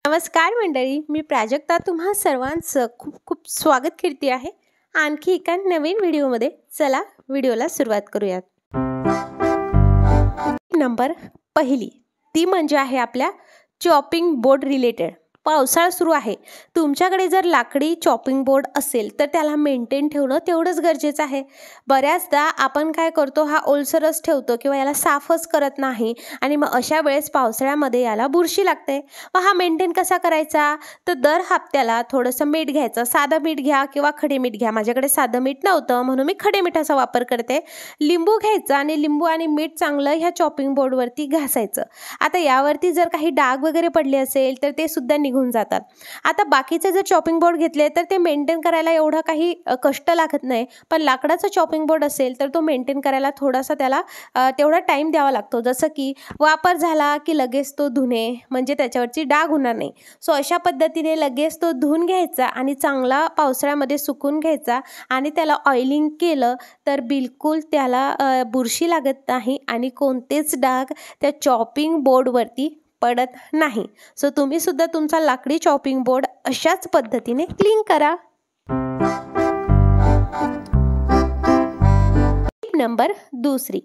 नमस्कार मंडळी, मी प्राजक्ता तुम्हा सर्वांचं खूप खूप स्वागत करते आहे आणखी एका नवीन व्हिडिओमध्ये. चला व्हिडिओला सुरुवात करूयात. नंबर पहिली ती म्हणजे आहे आपल्या चॉपिंग बोर्ड रिलेटेड. पावसाळा सुरू आहे, तुमच्याकडे जर लाकडी चॉपिंग बोर्ड असेल तर त्याला मेंटेन ठेवणं तेवढंच गरजेचं आहे. बऱ्याचदा आपण काय करतो, हा ओलसरच ठेवतो किंवा याला साफच करत नाही आणि मग अशा वेळेस पावसाळ्यामध्ये याला बुरशी लागते. मग हा मेंटेन कसा करायचा, तर दर हप्त्याला थोडंसं मीठ घ्यायचं. साधं मीठ घ्या किंवा खडे मीठ घ्या. माझ्याकडे साधं मीठ नव्हतं म्हणून मी खडे मिठाचा वापर करते. लिंबू घ्यायचा आणि लिंबू आणि मीठ चांगलं ह्या चॉपिंग बोर्डवरती घासायचं. आता यावरती जर काही डाग वगैरे पडले असेल तर ते सुद्धा निघून जातात. आता बाकीचे जर चॉपिंग बोर्ड घेतले तर ते मेंटेन करायला एवढं काही कष्ट लागत नाही, पण लाकडाचा चॉपिंग बोर्ड असेल तर तो मेंटेन करायला थोडासा त्याला तेवढा टाईम द्यावा लागतो. जसं की वापर झाला की लगेच तो धुणे, म्हणजे त्याच्यावरची डाग होणार नाही. सो अशा पद्धतीने लगेच तो धुवून घ्यायचा आणि चांगला पावसाळ्यामध्ये सुकून घ्यायचा आणि त्याला ऑइलिंग केलं तर बिलकुल त्याला बुरशी लागत नाही आणि कोणतेच डाग त्या चॉपिंग बोर्डवरती पडत नाही. सो तुम्ही सुद्धा तुमचा लाकडी चॉपिंग बोर्ड अशाच पद्धतीने क्लीन करा. नंबर दुसरी,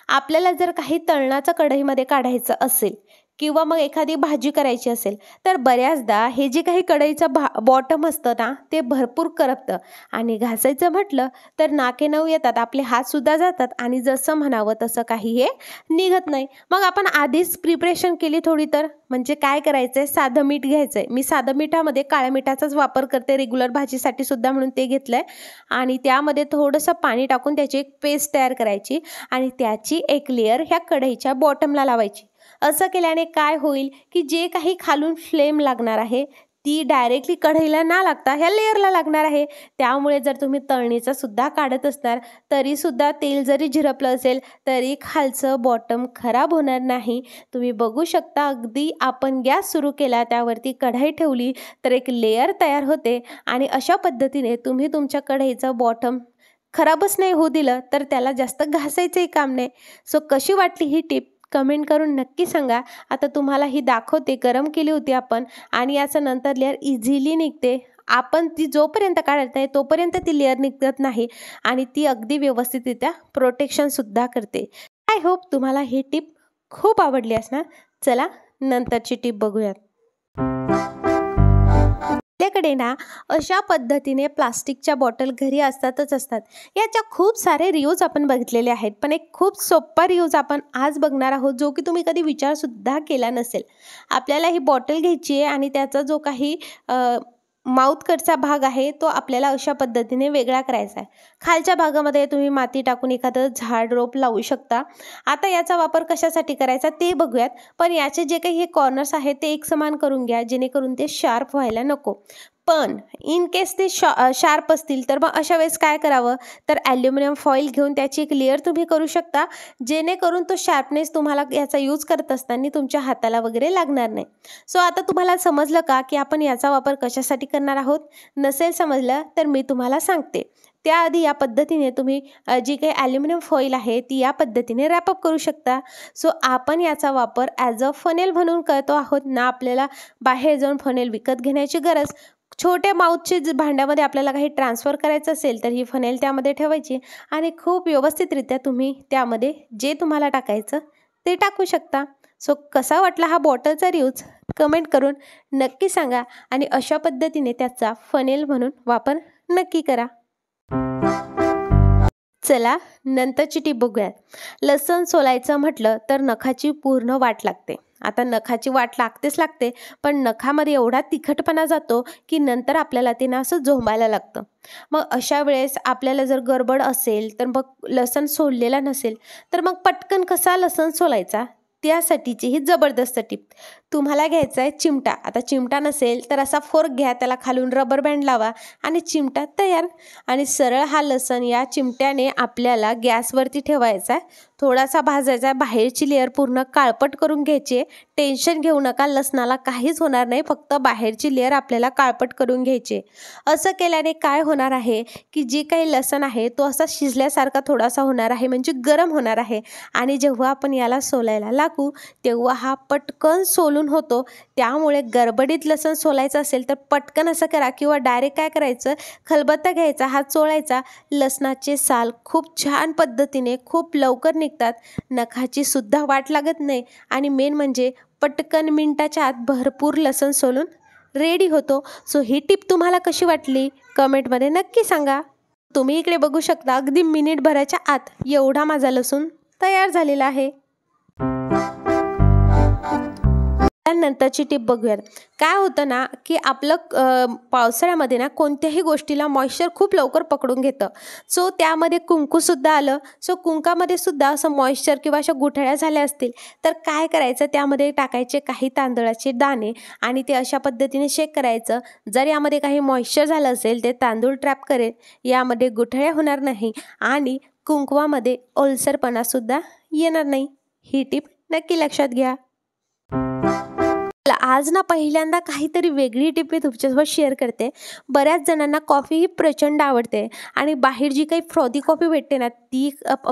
आपल्याला जर काही तळणाचं कढईमध्ये काढायचं असेल किंवा मग एखादी भाजी करायची असेल तर बऱ्याचदा हे जे काही कढईचं बॉटम असतं ना, ते भरपूर करपतं आणि घासायचं म्हटलं तर नाके नऊ येतात, आपले हातसुद्धा जातात आणि जसं म्हणावं तसं काही हे निघत नाही. मग आपण आधीच प्रिपरेशन केली थोडी तर म्हणजे काय करायचं आहे, साधं मीठ घ्यायचं आहे. मी साधं मिठामध्ये काळ्या मिठाचाच वापर करते रेग्युलर भाजीसाठी सुद्धा, म्हणून ते घेतलं आहे. आणि त्यामध्ये थोडंसं पाणी टाकून त्याची एक पेस्ट तयार करायची आणि त्याची एक लेअर ह्या कढईच्या बॉटमला लावायची. असं केल्याने काय होईल की जे काही खालून फ्लेम लागणार आहे ती डायरेक्टली कढईला ना लागता ह्या लेअरला लागणार आहे. त्यामुळे जर तुम्ही तळणीचं सुद्धा काढत असणार तरीसुद्धा तेल जरी झिरपलं असेल तरी खालचं बॉटम खराब होणार नाही. तुम्ही बघू शकता, अगदी आपण गॅस सुरू केला, त्यावरती कढई ठेवली तर एक लेअर तयार होते आणि अशा पद्धतीने तुम्ही तुमच्या कढईचं बॉटम खराबच नाही होऊ दिलं तर त्याला जास्त घासायचंही काम नाही. सो कशी वाटली ही टिप कमेंट करून नक्की सांगा. आता तुम्हाला ही दाखवते, गरम केली होती आपण आणि याचं नंतर लेअर इझिली निघते. आपण ती जोपर्यंत काढत नाही तोपर्यंत ती लेअर निघत नाही आणि ती अगदी व्यवस्थितरित्या प्रोटेक्शनसुद्धा करते. आय होप तुम्हाला ही टिप खूप आवडली असणार. चला नंतरची टिप बघूयात. आपल्याकडे ना अशा पद्धतीने प्लास्टिकच्या बॉटल घरी असतातच असतात. याच्या खूप सारे रियूज आपण बघितलेले आहेत, पण एक खूप सोपा रियूज आपण आज बघणार आहोत जो की तुम्ही कधी विचारसुद्धा केला नसेल. आपल्याला ही बॉटल घ्यायची आहे आणि त्याचा जो काही माउथकडचा भाग आहे तो आपल्याला अशा पद्धतीने वेगळा करायचा आहे. खालच्या भागामध्ये तुम्ही माती टाकून एखादं झाड रोप लावू शकता. आता याचा वापर कशासाठी करायचा ते बघूयात, पण याचे जे काही हे कॉर्नर्स आहेत ते एक समान करून घ्या जेणेकरून ते शार्प व्हायला नको. पण इन केस ते शार्प असतील तर मग अशा वेळेस काय करावं, तर ॲल्युमिनियम फॉईल घेऊन त्याची एक लेअर तुम्ही करू शकता जेणेकरून तो शार्पनेस तुम्हाला याचा यूज करत असताना तुमच्या हाताला वगैरे लागणार नाही. सो आता तुम्हाला समजलं का की आपण याचा वापर कशासाठी करणार आहोत? नसेल समजलं तर मी तुम्हाला सांगते. त्याआधी या पद्धतीने तुम्ही जी काही ॲल्युमिनियम फॉईल आहे ती या पद्धतीने रॅपअप करू शकता. सो आपण याचा वापर ॲज अ फनेल म्हणून करतो आहोत ना, आपल्याला बाहेर जाऊन फनेल विकत घेण्याची गरज. छोट्या माउथचे भांड्यामध्ये आपल्याला काही ट्रान्सफर करायचं असेल तर ही फनेल त्यामध्ये ठेवायची आणि खूप व्यवस्थितरित्या तुम्ही त्यामध्ये जे तुम्हाला टाकायचं ते टाकू शकता. सो कसा वाटला हा बॉटलचा रियूज कमेंट करून नक्की सांगा आणि अशा पद्धतीने त्याचा फनेल म्हणून वापर नक्की करा. चला नंतरची टिप बघूयात. लसूण सोलायचं म्हटलं तर नखाची पूर्ण वाट लागते. आता नखाची वाट लागतेच लागते, पण नखामध्ये एवढा तिखटपणा जातो की नंतर आपल्याला ते ना असं झोंबायला लागतं. मग अशा वेळेस आपल्याला जर गडबड असेल तर मग लसूण सोललेला नसेल तर मग पटकन कसा लसूण सोलायचा त्यासाठीची ही जबरदस्त टिप. तुम्हाला घ्यायचा आहे चिमटा. आता चिमटा नसेल तर असा फोर्क घ्या, त्याला खालून रबर बँड लावा आणि चिमटा तयार. आणि सरळ हा लसूण या चिमट्याने आपल्याला गॅसवरती ठेवायचा आहे, थोडासा भाजायचा आहे. बाहेरची लेअर पूर्ण काळपट करून घ्यायची आहे. टेन्शन घेऊ नका, लसणाला काहीच होणार नाही, फक्त बाहेरची लेअर आपल्याला काळपट करून घ्यायची. असं केल्याने काय होणार आहे की जी काही लसण आहे तो असा शिजल्यासारखा थोडासा होणार आहे, म्हणजे गरम होणार आहे आणि जेव्हा आपण याला सोलायला लागतो टाकू तेव्हा हा पटकन सोलून होतो. त्यामुळे गडबडीत लसूण सोलायचं असेल तर पटकन असं करा, किंवा डायरेक्ट काय करायचं, खलबत्ता घ्यायचा, हात चोळायचा, लसणाचे साल खूप छान पद्धतीने खूप लवकर निघतात, नखाची सुद्धा वाट लागत नाही आणि मेन म्हणजे पटकन मिनिटाच्या आत भरपूर लसूण सोलून रेडी होतो. सो ही टिप तुम्हाला कशी वाटली कमेंटमध्ये नक्की सांगा. तुम्ही इकडे बघू शकता अगदी मिनिटभराच्या आत एवढा माझा लसूण तयार झालेला आहे. त्यानंतरची टिप बघूयात. काय होतं ना की आपलं पावसाळ्यामध्ये ना कोणत्याही गोष्टीला मॉइश्चर खूप लवकर पकडून घेतं. सो त्यामध्ये कुंकूसुद्धा आलं. सो कुंकामध्ये सुद्धा असं मॉइश्चर किंवा अशा गुठळ्या झाल्या असतील तर काय करायचं, त्यामध्ये टाकायचे काही तांदळाचे दाणे आणि ते अशा पद्धतीने शेक करायचं. जर यामध्ये काही मॉइश्चर झालं असेल ते तांदूळ ट्रॅप करेल, यामध्ये गुठळ्या होणार नाही आणि कुंकवामध्ये ओलसरपणासुद्धा येणार नाही. ही टिप नक्की लक्षात घ्या. आज ना पहिल्यांदा काहीतरी वेगळी टिप मी तुमच्यासोबत शेअर करते. बऱ्याच जणांना कॉफी ही प्रचंड आवडते आणि बाहेर जी काही फ्रॉदी कॉफी भेटते ना ती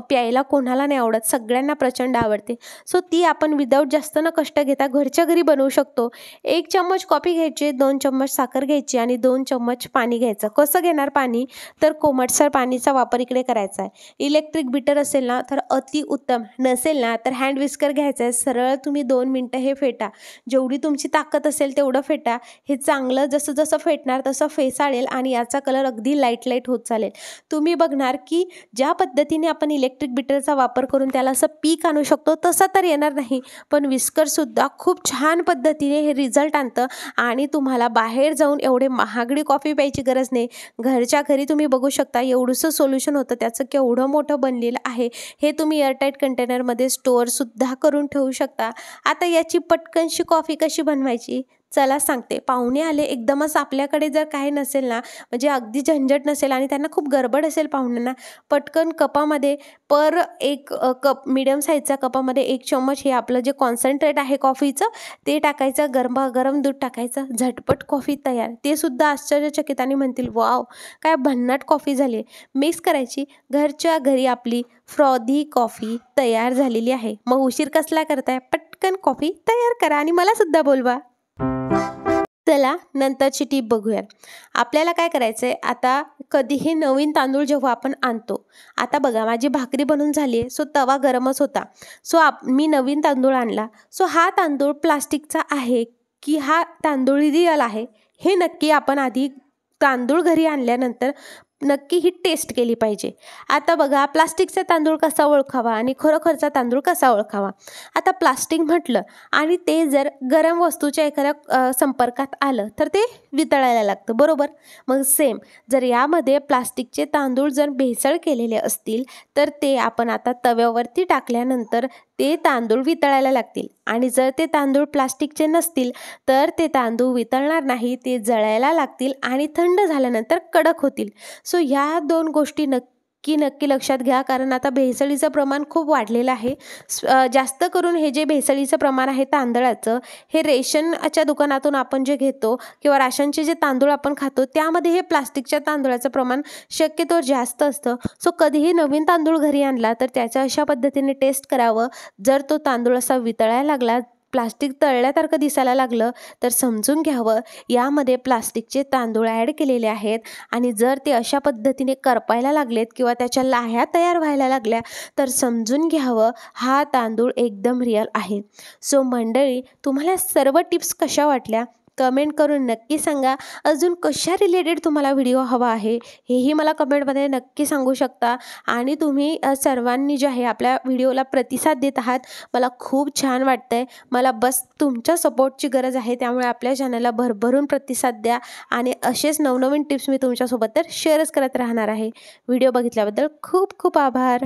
प्यायला कोणाला नाही आवडत, सगळ्यांना प्रचंड आवडते. सो ती आपण विदाऊट जास्त न कष्ट घेता घरच्या घरी बनवू शकतो. 1 चम्मच कॉफी घ्यायची, 2 चम्मच साखर घ्यायची आणि 2 चम्मच पाणी घ्यायचं. कसं घेणार पाणी, तर कोमटसर पाणीचा वापर इकडे करायचा आहे. इलेक्ट्रिक बीटर असेल ना तर अतिउत्तम, नसेल ना तर हँड विस्कर घ्यायचं आहे. सरळ तुम्ही 2 मिनटं हे फेटा, जेवढी तुमची ताकद असेल तेवढं फेटा. हे चांगलं जसं जसं फेटणार तसं फेसाळेल आणि याचा कलर अगदी लाईट होत चालेल. तुम्ही बघणार की ज्या पद्धतीने आपण इलेक्ट्रिक बीटरचा वापर करून त्याला असं पीक आणू शकतो तसं तर येणार नाही, पण विस्करसुद्धा खूप छान पद्धतीने हे रिझल्ट आणतं आणि तुम्हाला बाहेर जाऊन एवढे महागडी कॉफी प्यायची गरज नाही. घरच्या घरी तुम्ही बघू शकता एवढंसं सोल्युशन होतं, त्याचं केवढं मोठं बनलेलं आहे. हे तुम्ही एअरटाईट कंटेनरमध्ये स्टोअरसुद्धा करून ठेवू शकता. आता याची पटकनशी कॉफी कशी बनवायची चला सांगते. पाहुणे आले एकदमच, आपल्याकडे जर काही नसेल ना, म्हणजे अगदी झंझट नसेल आणि त्यांना खूप गडबड असेल पाहुण्यांना, पटकन कपामध्ये एक कप मिडियम साईजच्या कपामध्ये 1 चम्मच हे आपलं जे कॉन्सन्ट्रेट आहे कॉफीचं ते टाकायचं, गरम दूध टाकायचं, झटपट कॉफी तयार. ते सुद्धा आश्चर्यचकित आणि म्हणतील वाव काय भन्नाट कॉफी झाली. मिक्स करायची, घरच्या घरी आपली फ्रॉदी कॉफी तयार झालेली आहे. मग उशीर कसला करताय, पटकन कॉफी तयार करा आणि मला सुद्धा बोलवा. चला नंतरची टीप बघूया. आपल्याला काय करायचं आहे, आता कधीही नवीन तांदूळ जेव्हा आपण आणतो, आता बघा माझी भाकरी बनून झाली आहे, सो तवा गरमच होता. सो मी नवीन तांदूळ आणला. सो हा तांदूळ प्लास्टिकचा आहे की हा तांदूळ रिअल आहे हे नक्की आपण आधी तांदूळ घरी आणल्यानंतर नक्की ही टेस्ट केली पाहिजे. आता बघा प्लास्टिकचा तांदूळ कसा ओळखावा आणि खरोखरचा तांदूळ कसा ओळखावा. आता प्लास्टिक म्हटलं आणि ते जर गरम वस्तूच्या एखाद्या संपर्कात आलं तर ते वितळायला लागतं, बरोबर. मग सेम जर यामध्ये प्लास्टिकचे तांदूळ जर भेसळ केलेले असतील तर ते आपण आता तव्यावरती टाकल्यानंतर ते तांदूळ वितळायला लागतील आणि जर ते तांदूळ प्लास्टिकचे नसतील तर ते तांदूळ वितळणार नाही, ते जळायला लागतील आणि थंड झाल्यानंतर कडक होतील. सो ह्या 2 गोष्टी नक्की लक्षात घ्या, कारण आता भेसळीचं प्रमाण खूप वाढलेलं आहे. जास्त करून हे जे भेसळीचं प्रमाण आहे तांदळाचं, हे रेशनच्या दुकानातून आपण जे घेतो किंवा राशनचे जे तांदूळ आपण खातो त्यामध्ये हे प्लास्टिकच्या तांदूळाचं प्रमाण शक्यतो जास्त असतं. सो कधीही नवीन तांदूळ घरी आणला तर त्याच्या अशा पद्धतीने टेस्ट करावं. जर तो तांदूळ असा वितळायला लागला, प्लास्टिक तळल्यासारखं दिसायला लागलं तर समजून घ्यावं यामध्ये प्लास्टिकचे तांदूळ ॲड केलेले आहेत आणि जर ते अशा पद्धतीने करपायला लागलेत किंवा त्याच्या लाह्या तयार व्हायला लागल्या तर समजून घ्यावं हा तांदूळ एकदम रिअल आहे. सो मंडळी, तुम्हाला सर्व टिप्स कशा वाटल्या कमेंट करून नक्की सांगा. अजून कशा रिलेटेड तुम्हाला व्हिडिओ हवा आहे हेही मला कमेंटमध्ये नक्की सांगू शकता आणि तुम्ही सर्वांनी जे आहे आपल्या व्हिडिओला प्रतिसाद देत आहात, मला खूप छान वाटतंय. मला बस तुमच्या सपोर्टची गरज आहे, त्यामुळे आपल्या चॅनलला भरभरून प्रतिसाद द्या आणि असेच नवनवीन टिप्स मी तुमच्यासोबत तर शेअरच करत राहणार आहे. व्हिडिओ बघितल्याबद्दल खूप खूप आभार.